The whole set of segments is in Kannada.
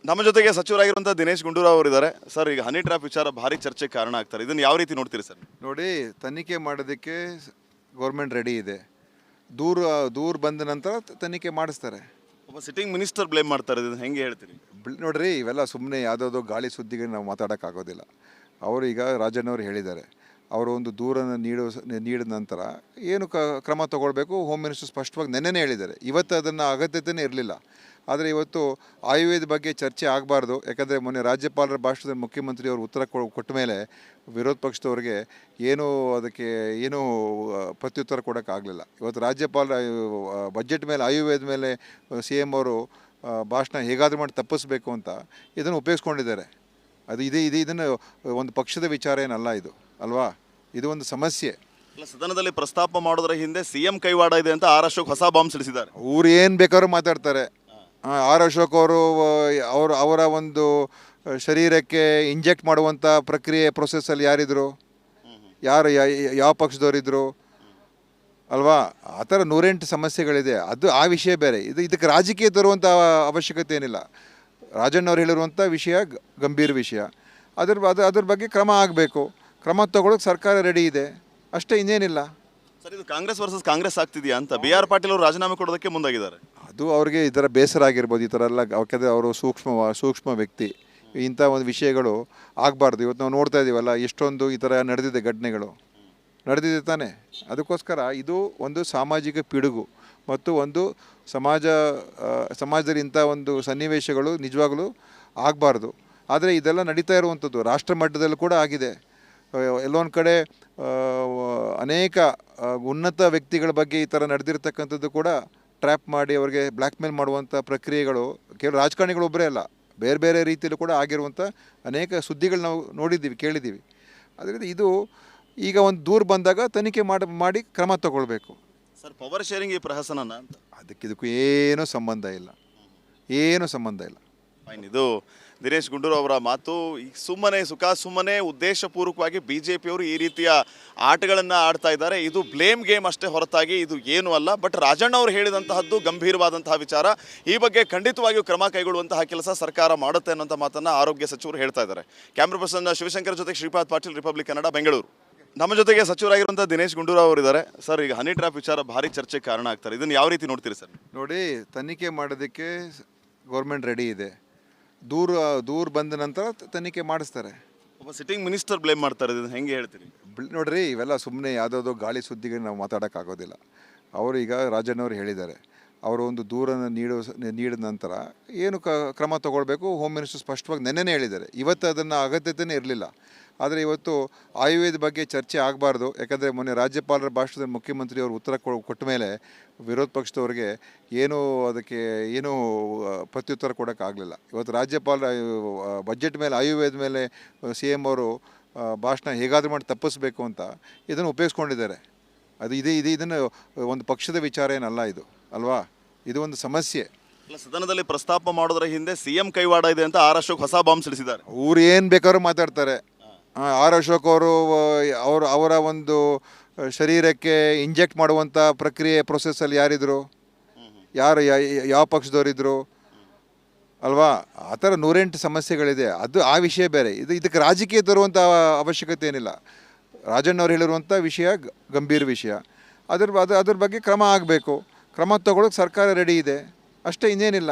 ನಮ್ಮ ಜೊತೆಗೆ ಸಚಿವರಾಗಿರುವಂಥ ದಿನೇಶ್ ಗುಂಡೂರಾವ್ ಅವರಿದ್ದಾರೆ. ಸರ್, ಈಗ ಹನಿ ಟ್ರ್ಯಾಪ್ ವಿಚಾರ ಭಾರಿ ಚರ್ಚೆಗೆ ಕಾರಣ ಆಗ್ತಾರೆ. ಇದನ್ನು ಯಾವ ರೀತಿ ನೋಡ್ತೀರಿ ಸರ್? ನೋಡಿ, ತನಿಖೆ ಮಾಡೋದಕ್ಕೆ ಗೌರ್ಮೆಂಟ್ ರೆಡಿ ಇದೆ. ದೂರ ಬಂದ ನಂತರ ತನಿಖೆ ಮಾಡಿಸ್ತಾರೆ. ಒಬ್ಬ ಸಿಟ್ಟಿಂಗ್ ಮಿನಿಸ್ಟರ್ ಬ್ಲೇಮ್ ಮಾಡ್ತಾರೆ, ಇದನ್ನು ಹೆಂಗೆ ಹೇಳ್ತೀರಿ? ನೋಡ್ರಿ, ಇವೆಲ್ಲ ಸುಮ್ಮನೆ ಯಾವುದಾದ್ರು ಗಾಳಿ ಸುದ್ದಿಗೆ ನಾವು ಮಾತಾಡೋಕ್ಕಾಗೋದಿಲ್ಲ. ಅವರು ಈಗ ರಾಜಣ್ಣವ್ರು ಹೇಳಿದ್ದಾರೆ, ಅವರು ಒಂದು ದೂರನ್ನು ನೀಡಿದ ನಂತರ ಏನು ಕ್ರಮ ತಗೊಳ್ಬೇಕು ಹೋಮ್ ಮಿನಿಸ್ಟರ್ ಸ್ಪಷ್ಟವಾಗಿ ನೆನ್ನೆನೇ ಹೇಳಿದ್ದಾರೆ. ಇವತ್ತು ಅದನ್ನು ಅಗತ್ಯತೆಯೇ ಇರಲಿಲ್ಲ. ಆದರೆ ಇವತ್ತು ಆಯುರ್ವೇದ ಬಗ್ಗೆ ಚರ್ಚೆ ಆಗಬಾರ್ದು. ಯಾಕಂದರೆ ಮೊನ್ನೆ ರಾಜ್ಯಪಾಲರ ಭಾಷಣದಲ್ಲಿ ಮುಖ್ಯಮಂತ್ರಿಯವರು ಉತ್ತರ ಕೊಟ್ಟ ಮೇಲೆ ವಿರೋಧ ಪಕ್ಷದವ್ರಿಗೆ ಅದಕ್ಕೆ ಪ್ರತ್ಯುತ್ತರ ಕೊಡೋಕ್ಕಾಗಲಿಲ್ಲ. ಇವತ್ತು ರಾಜ್ಯಪಾಲರ ಬಜೆಟ್ ಮೇಲೆ ಆಯುರ್ವೇದ ಮೇಲೆ CM ಅವರು ಭಾಷಣ ಹೇಗಾದರೂ ಮಾಡಿ ತಪ್ಪಿಸ್ಬೇಕು ಅಂತ ಇದನ್ನು ಉಪಯೋಗಿಸ್ಕೊಂಡಿದ್ದಾರೆ. ಇದನ್ನು ಒಂದು ಪಕ್ಷದ ವಿಚಾರ ಏನಲ್ಲ ಇದು, ಅಲ್ವಾ? ಇದು ಒಂದು ಸಮಸ್ಯೆ. ಸದನದಲ್ಲಿ ಪ್ರಸ್ತಾಪ ಮಾಡೋದ್ರ ಹಿಂದೆ CM ಕೈವಾಡ ಇದೆ ಅಂತ ಅಶೋಕ್ ಹೊಸ ಬಾಂಬ್ ಸಿಡಿಸಿದ್ದಾರೆ. ಅವ್ರು ಏನು ಬೇಕಾದ್ರೂ ಮಾತಾಡ್ತಾರೆ. ಅಶೋಕ್ ಅವರು ಅವರ ಒಂದು ಶರೀರಕ್ಕೆ ಇಂಜೆಕ್ಟ್ ಮಾಡುವಂಥ ಪ್ರೊಸೆಸ್ಸಲ್ಲಿ ಯಾರಿದ್ರು, ಯಾವ ಪಕ್ಷದವರಿದ್ದರು, ಅಲ್ವಾ? ಆ ಥರ 108 ಸಮಸ್ಯೆಗಳಿದೆ. ಆ ವಿಷಯ ಬೇರೆ. ಇದಕ್ಕೆ ರಾಜಕೀಯ ತರುವಂಥ ಅವಶ್ಯಕತೆ ಏನಿಲ್ಲ. ರಾಜಣ್ಣವ್ರು ಹೇಳಿರುವಂಥ ವಿಷಯ ಗಂಭೀರ ವಿಷಯ. ಅದ್ರ ಬಗ್ಗೆ ಕ್ರಮ ಆಗಬೇಕು. ಕ್ರಮ ತಗೊಳ್ಳೋಕೆ ಸರ್ಕಾರ ರೆಡಿ ಇದೆ, ಅಷ್ಟೇ, ಇನ್ನೇನಿಲ್ಲ. ಸರ್, ಇದು ಕಾಂಗ್ರೆಸ್ ವರ್ಸಸ್ ಕಾಂಗ್ರೆಸ್ ಆಗ್ತಿದೆಯಾ ಅಂತ BR ಪಾಟೀಲ್ ಅವರು ರಾಜೀನಾಮೆ ಕೊಡೋದಕ್ಕೆ ಮುಂದಾಗಿದ್ದಾರೆ. ಅದು ಅವ್ರಿಗೆ ಈ ಥರ ಬೇಸರ ಆಗಿರ್ಬೋದು. ಈ ಥರ ಎಲ್ಲ ಯಾಕೆಂದರೆ ಅವರು ಸೂಕ್ಷ್ಮ ವ್ಯಕ್ತಿ. ಇಂಥ ಒಂದು ವಿಷಯಗಳು ಆಗಬಾರ್ದು. ಇವತ್ತು ನಾವು ನೋಡ್ತಾ ಇದ್ದೀವಲ್ಲ, ಎಷ್ಟೊಂದು ಈ ಥರ ನಡೆದಿದೆ, ಘಟನೆಗಳು ನಡೆದಿದೆ ತಾನೇ. ಅದಕ್ಕೋಸ್ಕರ ಇದು ಒಂದು ಸಾಮಾಜಿಕ ಪಿಡುಗು ಮತ್ತು ಒಂದು ಸಮಾಜದಲ್ಲಿ ಇಂಥ ಒಂದು ಸನ್ನಿವೇಶಗಳು ನಿಜವಾಗಲೂ ಆಗಬಾರ್ದು. ಆದರೆ ಇದೆಲ್ಲ ನಡೀತಾ ಇರುವಂಥದ್ದು ರಾಷ್ಟ್ರ ಮಟ್ಟದಲ್ಲಿ ಕೂಡ ಆಗಿದೆ. ಎಲ್ಲೊಂದು ಕಡೆ ಅನೇಕ ಉನ್ನತ ವ್ಯಕ್ತಿಗಳ ಬಗ್ಗೆ ಈ ಥರ ನಡೆದಿರ್ತಕ್ಕಂಥದ್ದು ಕೂಡ ಟ್ರ್ಯಾಪ್ ಮಾಡಿ ಅವ್ರಿಗೆ ಬ್ಲ್ಯಾಕ್ ಮೇಲ್ ಮಾಡುವಂಥ ಪ್ರಕ್ರಿಯೆಗಳು ಕೇವಲ ರಾಜಕಾರಣಿಗಳೊಬ್ಬರೇ ಅಲ್ಲ, ಬೇರೆ ಬೇರೆ ರೀತಿಯಲ್ಲೂ ಕೂಡ ಆಗಿರುವಂಥ ಅನೇಕ ಸುದ್ದಿಗಳು ನಾವು ನೋಡಿದ್ದೀವಿ, ಕೇಳಿದ್ದೀವಿ. ಅದರಿಂದ ಇದು ಈಗ ಒಂದು ದೂರ ಬಂದಾಗ ತನಿಖೆ ಮಾಡಿ ಕ್ರಮ ತಗೊಳ್ಬೇಕು. ಸರ್, ಪವರ್ ಶೇರಿಂಗ್ ಈ ಪ್ರಹಸನ ಅಂತ ಇದಕ್ಕೂ ಏನೂ ಸಂಬಂಧ ಇಲ್ಲ. ಫೈನ್. ಇದು ದಿನೇಶ್ ಗುಂಡೂರಾವ್ ಅವರ ಮಾತು. ಸುಮ್ಮನೆ ಉದ್ದೇಶಪೂರ್ವಕವಾಗಿ BJPಯವರು ಈ ರೀತಿಯ ಆಟಗಳನ್ನು ಆಡ್ತಾ ಇದ್ದಾರೆ. ಇದು ಬ್ಲೇಮ್ ಗೇಮ್ ಅಷ್ಟೇ ಹೊರತಾಗಿ ಇದು ಏನೂ ಅಲ್ಲ. ಬಟ್ ರಾಜಣ್ಣ ಅವರು ಹೇಳಿದಂತಹದ್ದು ಗಂಭೀರವಾದಂತಹ ವಿಚಾರ. ಈ ಬಗ್ಗೆ ಖಂಡಿತವಾಗಿಯೂ ಕ್ರಮ ಕೈಗೊಳ್ಳುವಂತಹ ಕೆಲಸ ಸರ್ಕಾರ ಮಾಡುತ್ತೆ ಅನ್ನೋಂಥ ಮಾತನ್ನು ಆರೋಗ್ಯ ಸಚಿವರು ಹೇಳ್ತಾ ಇದ್ದಾರೆ. ಕ್ಯಾಮ್ರಾ ಪರ್ಸನ್ ಶಿವಶಂಕರ್ ಜೊತೆಗೆ ಶ್ರೀಪಾದ್ ಪಾಟೀಲ್, ರಿಪಬ್ಲಿಕ್ ಕನ್ನಡ, ಬೆಂಗಳೂರು. ನಮ್ಮ ಜೊತೆಗೆ ಸಚಿವರಾಗಿರುವಂಥ ದಿನೇಶ್ ಗುಂಡೂರಾವ್ ಅವರಿದ್ದಾರೆ. ಸರ್, ಈಗ ಹನಿ ಟ್ರ್ಯಾಪ್ ವಿಚಾರ ಭಾರಿ ಚರ್ಚೆಗೆ ಕಾರಣ ಆಗ್ತಾರೆ. ಇದನ್ನು ಯಾವ ರೀತಿ ನೋಡ್ತೀರಿ ಸರ್? ನೋಡಿ, ತನಿಖೆ ಮಾಡೋದಕ್ಕೆ ಗೌರ್ಮೆಂಟ್ ರೆಡಿ ಇದೆ. ದೂರ ಬಂದ ನಂತರ ತನಿಖೆ ಮಾಡಿಸ್ತಾರೆ. ಒಬ್ಬ ಸಿಟ್ಟಿಂಗ್ ಮಿನಿಸ್ಟರ್ ಬ್ಲೇಮ್ ಮಾಡ್ತಾರೆ, ಇದನ್ನು ಹೆಂಗೆ ಹೇಳ್ತೀರಿ? ನೋಡ್ರಿ, ಇವೆಲ್ಲ ಸುಮ್ಮನೆ ಯಾವುದಾದ್ರು ಗಾಳಿ ಸುದ್ದಿಗೆ ನಾವು ಮಾತಾಡೋಕ್ಕಾಗೋದಿಲ್ಲ. ಅವರು ಈಗ ರಾಜಣ್ಣವ್ರು ಹೇಳಿದ್ದಾರೆ, ಅವರು ಒಂದು ದೂರನ್ನು ನೀಡಿದ ನಂತರ ಏನು ಕ್ರಮ ತಗೊಳ್ಬೇಕು ಹೋಮ್ ಮಿನಿಸ್ಟರ್ ಸ್ಪಷ್ಟವಾಗಿ ನೆನ್ನೆನೇ ಹೇಳಿದ್ದಾರೆ. ಇವತ್ತು ಅದನ್ನು ಅಗತ್ಯತೆಯೇ ಇರಲಿಲ್ಲ. ಆದರೆ ಇವತ್ತು ಆಯುರ್ವೇದ ಬಗ್ಗೆ ಚರ್ಚೆ ಆಗಬಾರ್ದು. ಯಾಕಂದರೆ ಮೊನ್ನೆ ರಾಜ್ಯಪಾಲರ ಭಾಷಣದಲ್ಲಿ ಮುಖ್ಯಮಂತ್ರಿಯವರು ಉತ್ತರ ಕೊಟ್ಟ ಮೇಲೆ ವಿರೋಧ ಪಕ್ಷದವ್ರಿಗೆ ಅದಕ್ಕೆ ಪ್ರತ್ಯುತ್ತರ ಕೊಡೋಕ್ಕಾಗಲಿಲ್ಲ. ಇವತ್ತು ರಾಜ್ಯಪಾಲರ ಬಜೆಟ್ ಮೇಲೆ ಆಯುರ್ವೇದ ಮೇಲೆ CM ಅವರು ಭಾಷಣ ಹೇಗಾದರೂ ಮಾಡಿ ತಪ್ಪಿಸ್ಬೇಕು ಅಂತ ಇದನ್ನು ಉಪಯೋಗಿಸ್ಕೊಂಡಿದ್ದಾರೆ. ಇದನ್ನು ಒಂದು ಪಕ್ಷದ ವಿಚಾರ ಏನಲ್ಲ ಇದು, ಅಲ್ವಾ? ಇದು ಒಂದು ಸಮಸ್ಯೆ. ಸದನದಲ್ಲಿ ಪ್ರಸ್ತಾಪ ಮಾಡೋದ್ರ ಹಿಂದೆ CM ಕೈವಾಡ ಇದೆ ಅಂತ ಅಶೋಕ್ ಹೊಸ ಬಾಂಬ್ ಸಿಡಿಸಿದ್ದಾರೆ. ಅವ್ರು ಏನು ಬೇಕಾದ್ರೂ ಮಾತಾಡ್ತಾರೆ. ಅಶೋಕ್ ಅವರು ಅವರ ಒಂದು ಶರೀರಕ್ಕೆ ಇಂಜೆಕ್ಟ್ ಮಾಡುವಂಥ ಪ್ರೊಸೆಸ್ಸಲ್ಲಿ ಯಾರಿದ್ರು, ಯಾವ ಪಕ್ಷದವರಿದ್ದರು, ಅಲ್ವಾ? ಆ ಥರ 108 ಸಮಸ್ಯೆಗಳಿದೆ. ಆ ವಿಷಯ ಬೇರೆ. ಇದಕ್ಕೆ ರಾಜಕೀಯ ತರುವಂಥ ಅವಶ್ಯಕತೆ ಏನಿಲ್ಲ. ರಾಜಣ್ಣವ್ರು ಹೇಳಿರುವಂಥ ವಿಷಯ ಗಂಭೀರ ವಿಷಯ. ಅದ್ರ ಬಗ್ಗೆ ಕ್ರಮ ಆಗಬೇಕು. ಕ್ರಮ ತಗೊಳ್ಳೋಕೆ ಸರ್ಕಾರ ರೆಡಿ ಇದೆ, ಅಷ್ಟೇ, ಇನ್ನೇನಿಲ್ಲ.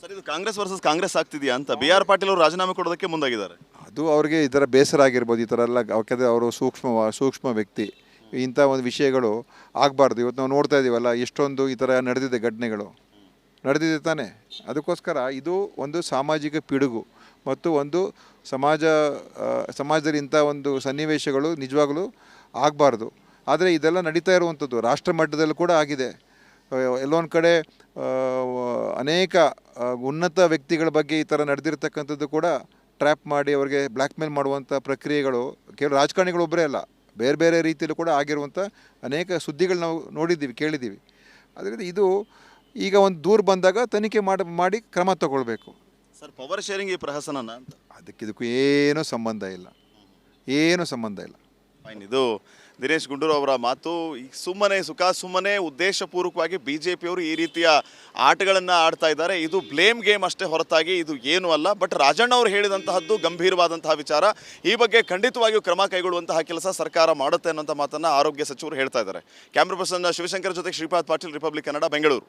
ಸರ್, ಇದು ಕಾಂಗ್ರೆಸ್ ವರ್ಸಸ್ ಕಾಂಗ್ರೆಸ್ ಆಗ್ತಿದೆಯಾ ಅಂತ BR ಪಾಟೀಲ್ ಅವರು ರಾಜೀನಾಮೆ ಕೊಡೋದಕ್ಕೆ ಮುಂದಾಗಿದ್ದಾರೆ. ಅದು ಅವ್ರಿಗೆ ಈ ಥರ ಬೇಸರ ಆಗಿರ್ಬೋದು. ಈ ಥರ ಎಲ್ಲ ಯಾಕೆಂದರೆ ಅವರು ಸೂಕ್ಷ್ಮ ವ್ಯಕ್ತಿ. ಇಂಥ ಒಂದು ವಿಷಯಗಳು ಆಗಬಾರ್ದು. ಇವತ್ತು ನಾವು ನೋಡ್ತಾ ಇದ್ದೀವಲ್ಲ, ಎಷ್ಟೊಂದು ಈ ಥರ ನಡೆದಿದೆ, ಘಟನೆಗಳು ನಡೆದಿದೆ ತಾನೇ. ಅದಕ್ಕೋಸ್ಕರ ಇದು ಒಂದು ಸಾಮಾಜಿಕ ಪಿಡುಗು ಮತ್ತು ಒಂದು ಸಮಾಜದಲ್ಲಿ ಇಂಥ ಒಂದು ಸನ್ನಿವೇಶಗಳು ನಿಜವಾಗಲೂ ಆಗಬಾರ್ದು. ಆದರೆ ಇದೆಲ್ಲ ನಡೀತಾ ಇರುವಂಥದ್ದು ರಾಷ್ಟ್ರ ಮಟ್ಟದಲ್ಲಿ ಕೂಡ ಆಗಿದೆ. ಎಲ್ಲೊಂದು ಕಡೆ ಅನೇಕ ಉನ್ನತ ವ್ಯಕ್ತಿಗಳ ಬಗ್ಗೆ ಈ ಥರ ನಡೆದಿರ್ತಕ್ಕಂಥದ್ದು ಕೂಡ ಟ್ರ್ಯಾಪ್ ಮಾಡಿ ಅವ್ರಿಗೆ ಬ್ಲ್ಯಾಕ್ ಮೇಲ್ ಮಾಡುವಂಥ ಪ್ರಕ್ರಿಯೆಗಳು ಕೇವಲ ರಾಜಕಾರಣಿಗಳೊಬ್ಬರೇ ಅಲ್ಲ, ಬೇರೆ ಬೇರೆ ರೀತಿಯಲ್ಲೂ ಕೂಡ ಆಗಿರುವಂಥ ಅನೇಕ ಸುದ್ದಿಗಳು ನಾವು ನೋಡಿದ್ದೀವಿ, ಕೇಳಿದ್ದೀವಿ. ಅದರಿಂದ ಇದು ಈಗ ಒಂದು ದೂರ ಬಂದಾಗ ತನಿಖೆ ಮಾಡಿ ಕ್ರಮ ತಗೊಳ್ಬೇಕು. ಸರ್, ಪವರ್ ಶೇರಿಂಗ್ ಈ ಪ್ರಹಸನ ಅಂತ ಇದಕ್ಕೂ ಏನೂ ಸಂಬಂಧ ಇಲ್ಲ. ಫೈನ್. ಇದು ದಿನೇಶ್ ಗುಂಡೂರಾವ್ ಅವರ ಮಾತು ಸುಮ್ಮನೆ ಸುಮ್ಮನೆ ಉದ್ದೇಶಪೂರ್ವಕವಾಗಿ ಬಿಜೆಪಿಯವರು ಈ ರೀತಿಯ ಆಟಗಳನ್ನು ಆಡ್ತಾ ಇದ್ದಾರೆ. ಇದು ಬ್ಲೇಮ್ ಗೇಮ್ ಅಷ್ಟೇ ಹೊರತಾಗಿ ಇದು ಏನೂ ಅಲ್ಲ. ಬಟ್ ರಾಜಣ್ಣ ಅವರು ಹೇಳಿದಂತಹದ್ದು ಗಂಭೀರವಾದಂತಹ ವಿಚಾರ. ಈ ಬಗ್ಗೆ ಖಂಡಿತವಾಗಿಯೂ ಕ್ರಮ ಕೈಗೊಳ್ಳುವಂತಹ ಕೆಲಸ ಸರ್ಕಾರ ಮಾಡುತ್ತೆ ಅನ್ನೋಂಥ ಮಾತನ್ನು ಆರೋಗ್ಯ ಸಚಿವರು ಹೇಳ್ತಾ ಇದ್ದಾರೆ. ಕ್ಯಾಮ್ರಾ ಪರ್ಸನ್ ಶಿವಶಂಕರ್ ಜೊತೆ ಶ್ರೀಪಾದ್ ಪಾಟೀಲ್, ರಿಪಬ್ಲಿಕ್ ಕನ್ನಡ, ಬೆಂಗಳೂರು.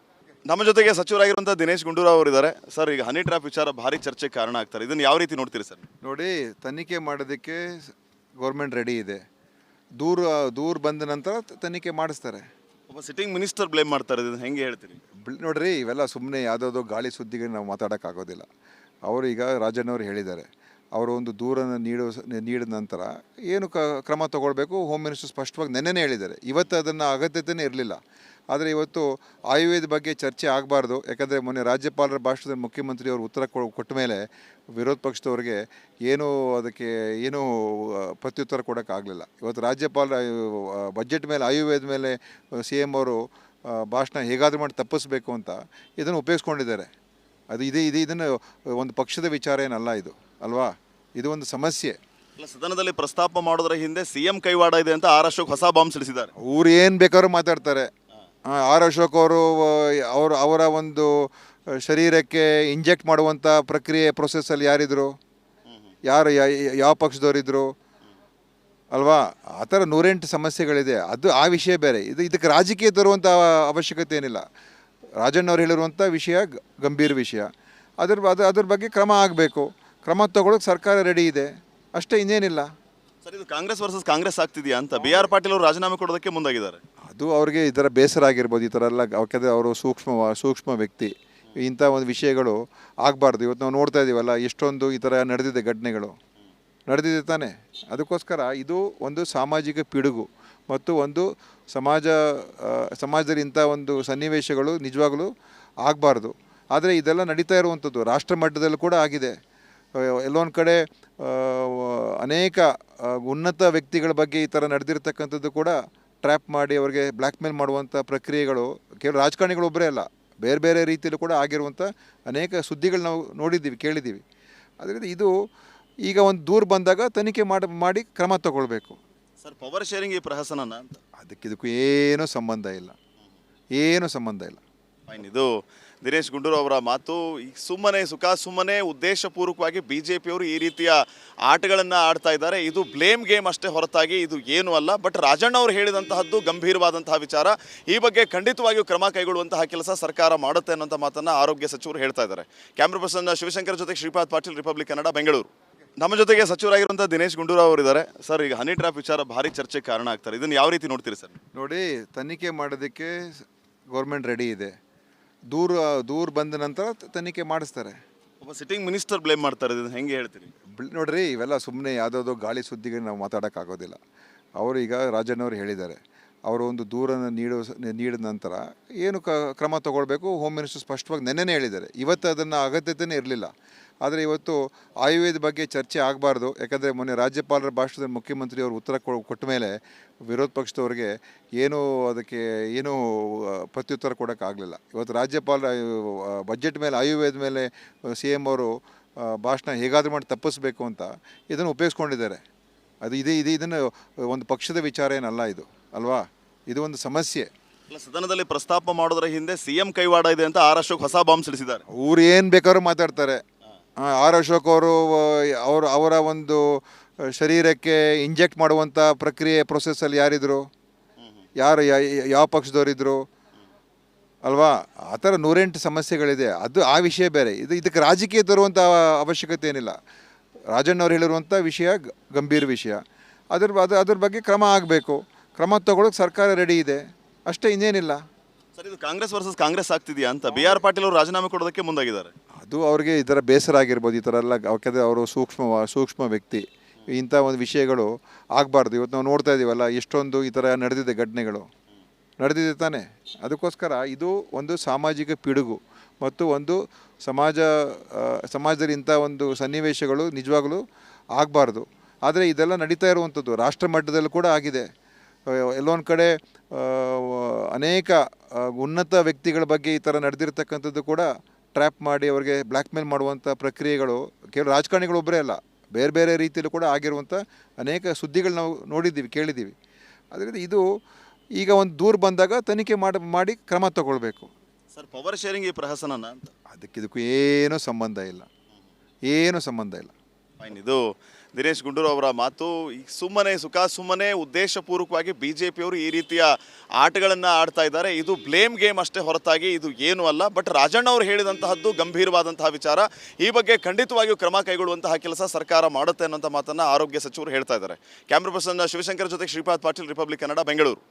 ನಮ್ಮ ಜೊತೆಗೆ ಸಚಿವರಾಗಿರುವಂಥ ದಿನೇಶ್ ಗುಂಡೂರಾವ್ ಅವರಿದ್ದಾರೆ. ಸರ್, ಈಗ ಹನಿ ಟ್ರ್ಯಾಪ್ ವಿಚಾರ ಭಾರಿ ಚರ್ಚೆಗೆ ಕಾರಣ ಆಗ್ತಾರೆ. ಇದನ್ನು ಯಾವ ರೀತಿ ನೋಡ್ತೀರಿ ಸರ್? ನೋಡಿ, ತನಿಖೆ ಮಾಡೋದಕ್ಕೆ ಗೌರ್ಮೆಂಟ್ ರೆಡಿ ಇದೆ. ದೂರ ಬಂದ ನಂತರ ತನಿಖೆ ಮಾಡಿಸ್ತಾರೆ. ಒಬ್ಬ ಸಿಟ್ಟಿಂಗ್ ಮಿನಿಸ್ಟರ್ ಬ್ಲೇಮ್ ಮಾಡ್ತಾರೆ, ಇದನ್ನು ಹೆಂಗೆ ಹೇಳ್ತೀರಿ? ನೋಡ್ರಿ, ಇವೆಲ್ಲ ಸುಮ್ಮನೆ ಯಾವುದಾದ್ರು ಗಾಳಿ ಸುದ್ದಿಗೆ ನಾವು ಮಾತಾಡೋಕ್ಕಾಗೋದಿಲ್ಲ. ಅವರು ಈಗ ರಾಜಣ್ಣವ್ರು ಹೇಳಿದ್ದಾರೆ, ಅವರು ಒಂದು ದೂರನ್ನು ನೀಡಿದ ನಂತರ ಏನು ಕ್ರಮ ತಗೊಳ್ಬೇಕು ಹೋಮ್ ಮಿನಿಸ್ಟರ್ ಸ್ಪಷ್ಟವಾಗಿ ನೆನ್ನೆನೇ ಹೇಳಿದ್ದಾರೆ. ಇವತ್ತು ಅದನ್ನು ಅಗತ್ಯತೆಯೇ ಇರಲಿಲ್ಲ. ಆದರೆ ಇವತ್ತು ಆಯುರ್ವೇದ ಬಗ್ಗೆ ಚರ್ಚೆ ಆಗಬಾರ್ದು. ಯಾಕಂದರೆ ಮೊನ್ನೆ ರಾಜ್ಯಪಾಲರ ಭಾಷಣದಲ್ಲಿ ಮುಖ್ಯಮಂತ್ರಿಯವರು ಉತ್ತರ ಕೊಟ್ಟ ಮೇಲೆ ವಿರೋಧ ಪಕ್ಷದವ್ರಿಗೆ ಅದಕ್ಕೆ ಏನೂ ಪ್ರತ್ಯುತ್ತರ ಕೊಡೋಕ್ಕಾಗಲಿಲ್ಲ. ಇವತ್ತು ರಾಜ್ಯಪಾಲರ ಬಜೆಟ್ ಮೇಲೆ ಆಯುರ್ವೇದ ಮೇಲೆ ಸಿ ಎಮ್ ಅವರು ಭಾಷಣ ಹೇಗಾದರೂ ಮಾಡಿ ತಪ್ಪಿಸ್ಬೇಕು ಅಂತ ಇದನ್ನು ಉಪಯೋಗಿಸ್ಕೊಂಡಿದ್ದಾರೆ. ಇದನ್ನು ಒಂದು ಪಕ್ಷದ ವಿಚಾರ ಏನಲ್ಲ ಇದು, ಅಲ್ವಾ? ಇದು ಒಂದು ಸಮಸ್ಯೆ. ಅಲ್ಲ, ಸದನದಲ್ಲಿ ಪ್ರಸ್ತಾಪ ಮಾಡೋದ್ರ ಹಿಂದೆ ಸಿಎಂ ಕೈವಾಡ ಇದೆ ಅಂತ ಆರ್ ಅಶೋಕ್ ಹೊಸ ಬಾಂಬ್ ಸಿಡಿಸಿದ್ದಾರೆ. ಅವ್ರು ಏನು ಬೇಕಾದ್ರೂ ಮಾತಾಡ್ತಾರೆ. ಆರ್ ಅಶೋಕ್ ಅವರು ಅವರ ಒಂದು ಶರೀರಕ್ಕೆ ಇಂಜೆಕ್ಟ್ ಮಾಡುವಂಥ ಪ್ರೊಸೆಸ್ಸಲ್ಲಿ ಯಾರಿದ್ರು, ಯಾವ ಪಕ್ಷದವರಿದ್ದರು, ಅಲ್ವಾ? ಆ ಥರ 108 ಸಮಸ್ಯೆಗಳಿದೆ. ಆ ವಿಷಯ ಬೇರೆ. ಇದಕ್ಕೆ ರಾಜಕೀಯ ತರುವಂಥ ಅವಶ್ಯಕತೆ ಏನಿಲ್ಲ. ರಾಜಣ್ಣವ್ರು ಹೇಳಿರುವಂಥ ವಿಷಯ ಗಂಭೀರ ವಿಷಯ. ಅದ್ರ ಬಗ್ಗೆ ಕ್ರಮ ಆಗಬೇಕು. ಕ್ರಮ ತಗೊಳ್ಳೋಕೆ ಸರ್ಕಾರ ರೆಡಿ ಇದೆ, ಅಷ್ಟೇ, ಇನ್ನೇನಿಲ್ಲ. ಸರ್, ಇದು ಕಾಂಗ್ರೆಸ್ ವರ್ಸಸ್ ಕಾಂಗ್ರೆಸ್ ಆಗ್ತಿದೆಯಾ ಅಂತ ಬಿ ಆರ್ ಪಾಟೀಲ್ ಅವರು ರಾಜೀನಾಮೆ ಕೊಡೋದಕ್ಕೆ ಮುಂದಾಗಿದ್ದಾರೆ. ಅದು ಅವ್ರಿಗೆ ಈ ಥರ ಬೇಸರ ಆಗಿರ್ಬೋದು. ಈ ಥರ ಎಲ್ಲ, ಯಾಕಂದರೆ ಅವರು ಸೂಕ್ಷ್ಮ ವ್ಯಕ್ತಿ. ಇಂಥ ಒಂದು ವಿಷಯಗಳು ಆಗಬಾರ್ದು. ಇವತ್ತು ನಾವು ನೋಡ್ತಾ ಇದ್ದೀವಲ್ಲ, ಎಷ್ಟೊಂದು ಈ ಥರ ನಡೆದಿದೆ, ಘಟನೆಗಳು ನಡೆದಿದೆ ತಾನೇ. ಅದಕ್ಕೋಸ್ಕರ ಇದು ಒಂದು ಸಾಮಾಜಿಕ ಪಿಡುಗು ಮತ್ತು ಒಂದು ಸಮಾಜದಲ್ಲಿ ಇಂಥ ಒಂದು ಸನ್ನಿವೇಶಗಳು ನಿಜವಾಗಲೂ ಆಗಬಾರ್ದು. ಆದರೆ ಇದೆಲ್ಲ ನಡೀತಾ ಇರುವಂಥದ್ದು ರಾಷ್ಟ್ರ ಮಟ್ಟದಲ್ಲೂ ಕೂಡ ಆಗಿದೆ. ಎಲ್ಲೊಂದು ಕಡೆ ಅನೇಕ ಉನ್ನತ ವ್ಯಕ್ತಿಗಳ ಬಗ್ಗೆ ಈ ಥರ ನಡೆದಿರ್ತಕ್ಕಂಥದ್ದು ಕೂಡ ಟ್ರ್ಯಾಪ್ ಮಾಡಿ ಅವರಿಗೆ ಬ್ಲ್ಯಾಕ್ ಮೇಲ್ ಮಾಡುವಂಥ ಪ್ರಕ್ರಿಯೆಗಳು ಕೇವಲ ರಾಜಕಾರಣಿಗಳೊಬ್ಬರೇ ಅಲ್ಲ, ಬೇರೆ ಬೇರೆ ರೀತಿಯಲ್ಲೂ ಕೂಡ ಆಗಿರುವಂಥ ಅನೇಕ ಸುದ್ದಿಗಳು ನಾವು ನೋಡಿದ್ದೀವಿ, ಕೇಳಿದ್ದೀವಿ. ಅದರಿಂದ ಇದು ಈಗ ಒಂದು ದೂರ ಬಂದಾಗ ತನಿಖೆ ಮಾಡಿ ಕ್ರಮ ತಗೊಳ್ಬೇಕು. ಸರ್, ಪವರ್ ಶೇರಿಂಗ್ ಈ ಪ್ರಹಸನ ಅಂತ ಇದಕ್ಕೂ ಏನೂ ಸಂಬಂಧ ಇಲ್ಲ. ಫೈನ್. ಇದು ದಿನೇಶ್ ಗುಂಡೂರಾವ್ ಅವರ ಮಾತು. ಸುಮ್ಮನೆ ಉದ್ದೇಶಪೂರ್ವಕವಾಗಿ ಬಿಜೆಪಿಯವರು ಈ ರೀತಿಯ ಆಟಗಳನ್ನು ಆಡ್ತಾ ಇದ್ದಾರೆ. ಇದು ಬ್ಲೇಮ್ ಗೇಮ್ ಅಷ್ಟೇ ಹೊರತಾಗಿ ಇದು ಏನೂ ಅಲ್ಲ. ಬಟ್ ರಾಜಣ್ಣ ಅವರು ಹೇಳಿದಂತಹದ್ದು ಗಂಭೀರವಾದಂತಹ ವಿಚಾರ. ಈ ಬಗ್ಗೆ ಖಂಡಿತವಾಗಿಯೂ ಕ್ರಮ ಕೈಗೊಳ್ಳುವಂತಹ ಕೆಲಸ ಸರ್ಕಾರ ಮಾಡುತ್ತೆ ಅನ್ನೋಂಥ ಮಾತನ್ನು ಆರೋಗ್ಯ ಸಚಿವರು ಹೇಳ್ತಾ ಇದ್ದಾರೆ. ಕ್ಯಾಮ್ರಾ ಪರ್ಸನ್ ಶಿವಶಂಕರ್ ಜೊತೆ ಶ್ರೀಪಾದ್ ಪಾಟೀಲ್, ರಿಪಬ್ಲಿಕ್ ಕನ್ನಡ, ಬೆಂಗಳೂರು. ನಮ್ಮ ಜೊತೆಗೆ ಸಚಿವರಾಗಿರುವಂಥ ದಿನೇಶ್ ಗುಂಡೂರಾವ್ ಅವರಿದ್ದಾರೆ. ಸರ್, ಈಗ ಹನಿ ಟ್ರ್ಯಾಪ್ ವಿಚಾರ ಭಾರಿ ಚರ್ಚೆಗೆ ಕಾರಣ ಆಗ್ತಾರೆ. ಇದನ್ನು ಯಾವ ರೀತಿ ನೋಡ್ತೀರಿ ಸರ್? ನೋಡಿ, ತನಿಖೆ ಮಾಡೋದಕ್ಕೆ ಗೌರ್ಮೆಂಟ್ ರೆಡಿ ಇದೆ. ದೂರ ಬಂದ ನಂತರ ತನಿಖೆ ಮಾಡಿಸ್ತಾರೆ. ಒಬ್ಬ ಸಿಟ್ಟಿಂಗ್ ಮಿನಿಸ್ಟರ್ ಬ್ಲೇಮ್ ಮಾಡ್ತಾರೆ, ಇದನ್ನು ಹೆಂಗೆ ಹೇಳ್ತೀರಿ? ನೋಡ್ರಿ, ಇವೆಲ್ಲ ಸುಮ್ಮನೆ ಯಾವುದಾದ್ರು ಗಾಳಿ ಸುದ್ದಿಗೆ ನಾವು ಮಾತಾಡೋಕ್ಕಾಗೋದಿಲ್ಲ. ಅವರು ಈಗ ರಾಜಣ್ಣವ್ರು ಹೇಳಿದ್ದಾರೆ, ಅವರು ಒಂದು ದೂರನ್ನು ನೀಡಿದ ನಂತರ ಏನು ಕ್ರಮ ತಗೊಳ್ಬೇಕು ಹೋಮ್ ಮಿನಿಸ್ಟರ್ ಸ್ಪಷ್ಟವಾಗಿ ನೆನ್ನೆನೇ ಹೇಳಿದ್ದಾರೆ. ಇವತ್ತು ಅದನ್ನು ಅಗತ್ಯತೆಯೇ ಇರಲಿಲ್ಲ. ಆದರೆ ಇವತ್ತು ಆಯುರ್ವೇದ ಬಗ್ಗೆ ಚರ್ಚೆ ಆಗಬಾರ್ದು. ಯಾಕಂದರೆ ಮೊನ್ನೆ ರಾಜ್ಯಪಾಲರ ಭಾಷಣದಲ್ಲಿ ಮುಖ್ಯಮಂತ್ರಿಯವರು ಉತ್ತರ ಕೊಟ್ಟ ಮೇಲೆ ವಿರೋಧ ಪಕ್ಷದವ್ರಿಗೆ ಅದಕ್ಕೆ ಏನೂ ಪ್ರತ್ಯುತ್ತರ ಕೊಡೋಕ್ಕಾಗಲಿಲ್ಲ. ಇವತ್ತು ರಾಜ್ಯಪಾಲರ ಬಜೆಟ್ ಮೇಲೆ ಆಯುರ್ವೇದ ಮೇಲೆ ಸಿ ಎಮ್ ಅವರು ಭಾಷಣ ಹೇಗಾದರೂ ಮಾಡಿ ತಪ್ಪಿಸ್ಬೇಕು ಅಂತ ಇದನ್ನು ಉಪಯೋಗಿಸ್ಕೊಂಡಿದ್ದಾರೆ. ಇದನ್ನು ಒಂದು ಪಕ್ಷದ ವಿಚಾರ ಏನಲ್ಲ ಇದು, ಅಲ್ವಾ? ಇದು ಒಂದು ಸಮಸ್ಯೆ. ಅಲ್ಲ, ಸದನದಲ್ಲಿ ಪ್ರಸ್ತಾಪ ಮಾಡೋದ್ರ ಹಿಂದೆ ಸಿಎಂ ಕೈವಾಡ ಇದೆ ಅಂತ ಆರ್ ಅಶೋಕ್ ಹೊಸ ಬಾಂಬ್ ಸಿಡಿಸಿದ್ದಾರೆ. ಅವ್ರು ಏನು ಬೇಕಾದ್ರೂ ಮಾತಾಡ್ತಾರೆ. ಆರ್ ಅಶೋಕ್ ಅವರು ಅವರ ಒಂದು ಶರೀರಕ್ಕೆ ಇಂಜೆಕ್ಟ್ ಮಾಡುವಂಥ ಪ್ರೊಸೆಸ್ಸಲ್ಲಿ ಯಾರಿದ್ರು, ಯಾವ ಪಕ್ಷದವರಿದ್ದರು, ಅಲ್ವಾ? ಆ ಥರ 108 ಸಮಸ್ಯೆಗಳಿದೆ. ಆ ವಿಷಯ ಬೇರೆ. ಇದಕ್ಕೆ ರಾಜಕೀಯ ತರುವಂಥ ಅವಶ್ಯಕತೆ ಏನಿಲ್ಲ. ರಾಜಣ್ಣವ್ರು ಹೇಳಿರುವಂಥ ವಿಷಯ ಗಂಭೀರ ವಿಷಯ. ಅದ್ರ ಬಗ್ಗೆ ಕ್ರಮ ಆಗಬೇಕು. ಕ್ರಮ ತಗೊಳ್ಳೋಕೆ ಸರ್ಕಾರ ರೆಡಿ ಇದೆ, ಅಷ್ಟೇ, ಇನ್ನೇನಿಲ್ಲ. ಸರ್, ಇದು ಕಾಂಗ್ರೆಸ್ ವರ್ಸಸ್ ಕಾಂಗ್ರೆಸ್ ಆಗ್ತಿದೆಯಾ ಅಂತ ಬಿ ಆರ್ ಪಾಟೀಲ್ ಅವರು ರಾಜೀನಾಮೆ ಕೊಡೋದಕ್ಕೆ ಮುಂದಾಗಿದ್ದಾರೆ. ಅದು ಅವ್ರಿಗೆ ಈ ಥರ ಬೇಸರ ಆಗಿರ್ಬೋದು. ಈ ಥರ ಎಲ್ಲ, ಯಾಕಂದರೆ ಅವರು ಸೂಕ್ಷ್ಮ ವ್ಯಕ್ತಿ. ಇಂಥ ಒಂದು ವಿಷಯಗಳು ಆಗಬಾರ್ದು. ಇವತ್ತು ನಾವು ನೋಡ್ತಾ ಇದ್ದೀವಲ್ಲ, ಎಷ್ಟೊಂದು ಈ ಥರ ನಡೆದಿದೆ, ಘಟನೆಗಳು ನಡೆದಿದೆ ತಾನೇ. ಅದಕ್ಕೋಸ್ಕರ ಇದು ಒಂದು ಸಾಮಾಜಿಕ ಪಿಡುಗು ಮತ್ತು ಒಂದು ಸಮಾಜದಲ್ಲಿ ಇಂಥ ಒಂದು ಸನ್ನಿವೇಶಗಳು ನಿಜವಾಗಲೂ ಆಗಬಾರ್ದು. ಆದರೆ ಇದೆಲ್ಲ ನಡೀತಾ ಇರುವಂಥದ್ದು ರಾಷ್ಟ್ರ ಮಟ್ಟದಲ್ಲೂ ಕೂಡ ಆಗಿದೆ. ಎಲ್ಲೊಂದು ಕಡೆ ಅನೇಕ ಉನ್ನತ ವ್ಯಕ್ತಿಗಳ ಬಗ್ಗೆ ಈ ಥರ ನಡೆದಿರ್ತಕ್ಕಂಥದ್ದು ಕೂಡ ಟ್ರ್ಯಾಪ್ ಮಾಡಿ ಅವರಿಗೆ ಬ್ಲ್ಯಾಕ್ ಮೇಲ್ ಮಾಡುವಂಥ ಪ್ರಕ್ರಿಯೆಗಳು ಕೇವಲ ರಾಜಕಾರಣಿಗಳೊಬ್ಬರೇ ಅಲ್ಲ, ಬೇರೆ ಬೇರೆ ರೀತಿಯಲ್ಲೂ ಕೂಡ ಆಗಿರುವಂಥ ಅನೇಕ ಸುದ್ದಿಗಳು ನಾವು ನೋಡಿದ್ದೀವಿ, ಕೇಳಿದ್ದೀವಿ. ಅದರಿಂದ ಇದು ಈಗ ಒಂದು ದೂರು ಬಂದಾಗ ತನಿಖೆ ಮಾಡಿ ಕ್ರಮ ತಗೊಳ್ಬೇಕು. ಸರ್ ಪವರ್ ಶೇರಿಂಗ್ ಈ ಪ್ರಹಸನನ ಅಂತ ಇದಕ್ಕೂ ಏನೂ ಸಂಬಂಧ ಇಲ್ಲ, ಏನೂ ಸಂಬಂಧ ಇಲ್ಲ. ಫೈನ್. ಇದು ದಿನೇಶ್ ಗುಂಡೂರಾವ್ ಅವರ ಮಾತು. ಈಗ ಸುಮ್ಮನೆ ಉದ್ದೇಶಪೂರ್ವಕವಾಗಿ ಬಿಜೆಪಿಯವರು ಈ ರೀತಿಯ ಆಟಗಳನ್ನು ಆಡ್ತಾ ಇದ್ದಾರೆ. ಇದು ಬ್ಲೇಮ್ ಗೇಮ್ ಅಷ್ಟೇ ಹೊರತಾಗಿ ಇದು ಏನೂ ಅಲ್ಲ. ಬಟ್ ರಾಜಣ್ಣ ಅವರು ಹೇಳಿದಂತಹದ್ದು ಗಂಭೀರವಾದಂತಹ ವಿಚಾರ. ಈ ಬಗ್ಗೆ ಖಂಡಿತವಾಗಿಯೂ ಕ್ರಮ ಕೈಗೊಳ್ಳುವಂತಹ ಕೆಲಸ ಸರ್ಕಾರ ಮಾಡುತ್ತೆ ಅನ್ನೋಂಥ ಮಾತನ್ನು ಆರೋಗ್ಯ ಸಚಿವರು ಹೇಳ್ತಾ ಇದ್ದಾರೆ. ಕ್ಯಾಮ್ರಾ ಪರ್ಸನ್ ಶಿವಶಂಕರ್ ಜೊತೆ ಶ್ರೀಪಾದ್ ಪಾಟೀಲ್, ರಿಪಬ್ಲಿಕ್ ಕನ್ನಡ, ಬೆಂಗಳೂರು.